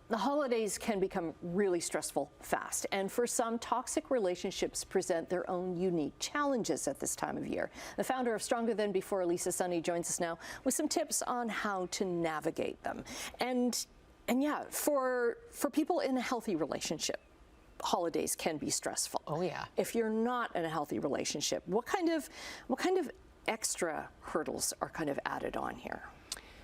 The holidays can become really stressful fast, and for some, toxic relationships present their own unique challenges at this time of year. The founder of Stronger Than Before, Sonni, joins us now with some tips on how to navigate them. And yeah, for people in a healthy relationship, holidays can be stressful. Oh yeah. If you're not in a healthy relationship, what kind of extra hurdles are kind of added on here?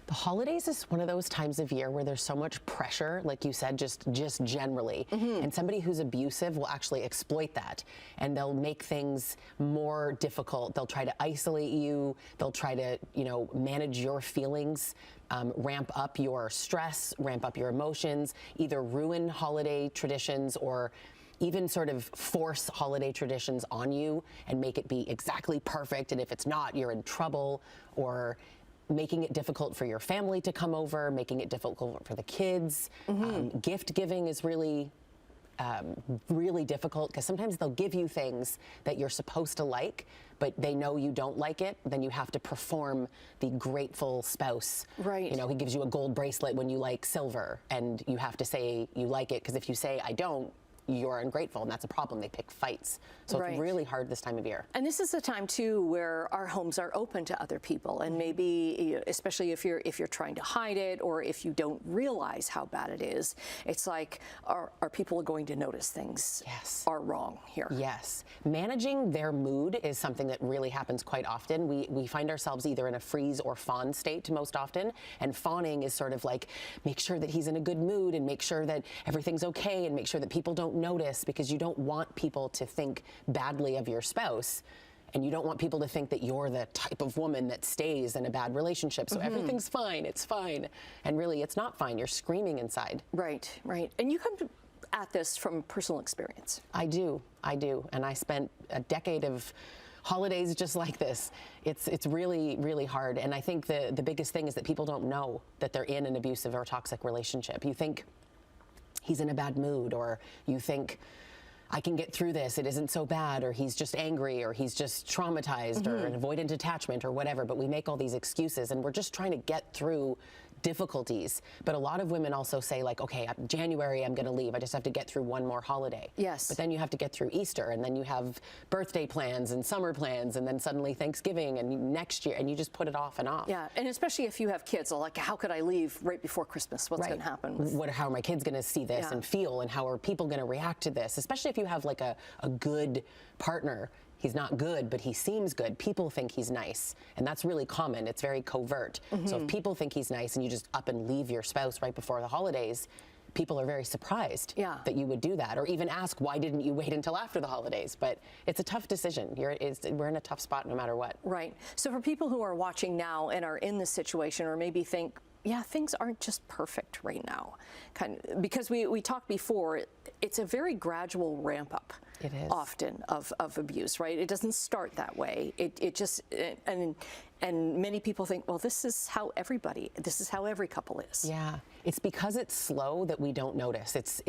The holidays is one of those times of year where there's so much pressure, like you said, just generally. And somebody who's abusive will actually exploit that, and they'll make things more difficult. They'll try to isolate you. They'll try to, manage your feelings, ramp up your stress, ramp up your emotions, either ruin holiday traditions or even sort of force holiday traditions on you and make it be exactly perfect. And if it's not, you're in trouble, or making it difficult for your family to come over, making it difficult for the kids. Gift giving is really difficult, because sometimes they'll give you things that you're supposed to like, but they know you don't like it. Then you have to perform the grateful spouse. Right. He gives you a gold bracelet when you like silver, and you have to say you like it, because if you say I don't, you're ungrateful, and that's a problem. They pick fights. So It's really hard this time of year. And this is a time too where our homes are open to other people, and maybe, especially if you're trying to hide it, or if you don't realize how bad it is, it's like, are people going to notice things are wrong here? Yes. Managing their mood is something that really happens quite often. We find ourselves either in a freeze or fawn state most often, and fawning is sort of like, make sure that he's in a good mood, and make sure that everything's okay, and make sure that people don't notice, because you don't want people to think badly of your spouse, and you don't want people to think that you're the type of woman that stays in a bad relationship. So everything's fine, it's fine. And really, it's not fine. You're screaming inside. Right. And you come at this from personal experience. I do. And I spent a decade of holidays just like this. It's really, really hard. And I think the biggest thing is that people don't know that they're in an abusive or toxic relationship. You think he's in a bad mood, or you think, I can get through this, it isn't so bad, or he's just angry, or he's just traumatized, or an avoidant attachment, or whatever. But we make all these excuses, and we're just trying to get through difficulties. But a lot of women also say, like, okay, January I'm going to leave, I just have to get through one more holiday. Yes. But then you have to get through Easter, and then you have birthday plans and summer plans, and then suddenly Thanksgiving and next year, and you just put it off and off. Yeah, and especially if you have kids, like, how could I leave right before Christmas? What's going to happen? How are my kids going to see this and feel, and how are people going to react to this? Especially if you have like a good partner. He's not good, but he seems good. People think he's nice, and that's really common. It's very covert. So if people think he's nice and you just up and leave your spouse right before the holidays, people are very surprised that you would do that, or even ask, why didn't you wait until after the holidays? But it's a tough decision. We're in a tough spot no matter what. Right. So for people who are watching now and are in this situation, or maybe think, things aren't just perfect right now, because we talked before, it's a very gradual ramp up. It is. Often of abuse, right? It doesn't start that way. It just, and many people think, well, this is how every couple is. Yeah, it's because it's slow that we don't notice.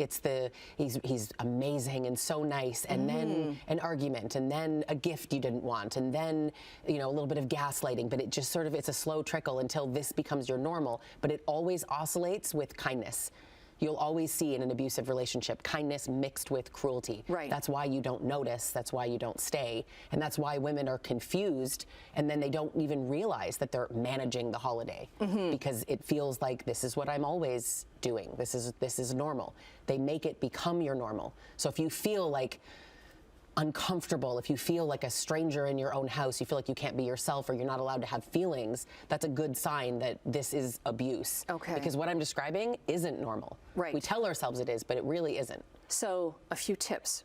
He's amazing and so nice, and then an argument, and then a gift you didn't want, and then, a little bit of gaslighting, but it just sort of, it's a slow trickle until this becomes your normal, but it always oscillates with kindness. You'll always see in an abusive relationship kindness mixed with cruelty. Right. That's why you don't notice. That's why you don't stay. And that's why women are confused, and then they don't even realize that they're managing the holiday, because it feels like, this is what I'm always doing. This is normal. They make it become your normal. So if you feel like uncomfortable, if you feel like a stranger in your own house, you feel like you can't be yourself, or you're not allowed to have feelings, that's a good sign that this is abuse. Okay. Because what I'm describing isn't normal. Right. We tell ourselves it is, but it really isn't. So a few tips.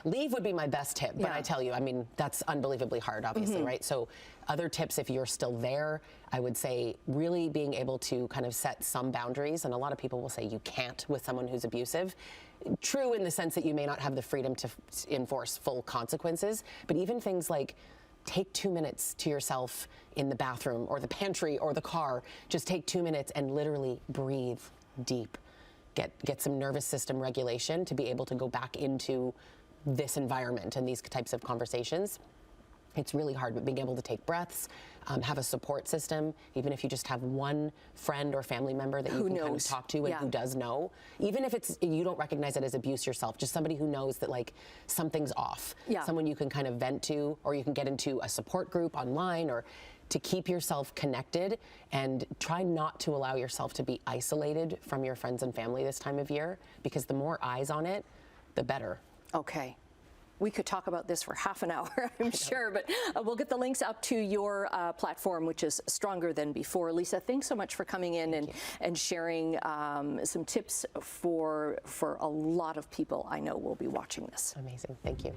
Leave would be my best tip, but I tell you, that's unbelievably hard, obviously, right? So other tips, if you're still there, I would say really being able to kind of set some boundaries. And a lot of people will say you can't with someone who's abusive. True in the sense that you may not have the freedom to enforce full consequences, but even things like, take 2 minutes to yourself in the bathroom or the pantry or the car. Just take 2 minutes and literally breathe deep. Get some nervous system regulation to be able to go back into this environment and these types of conversations. It's really hard, but being able to take breaths, have a support system, even if you just have one friend or family member that you can kind of talk to and who does know, even if you don't recognize it as abuse yourself, just somebody who knows that like something's off, someone you can kind of vent to, or you can get into a support group online, or to keep yourself connected and try not to allow yourself to be isolated from your friends and family this time of year, because the more eyes on it, the better. Okay. We could talk about this for half an hour, I'm sure, but we'll get the links up to your platform, which is Stronger Than Before. Lisa, thanks so much for coming in and sharing some tips for a lot of people I know will be watching this. Amazing. Thank you.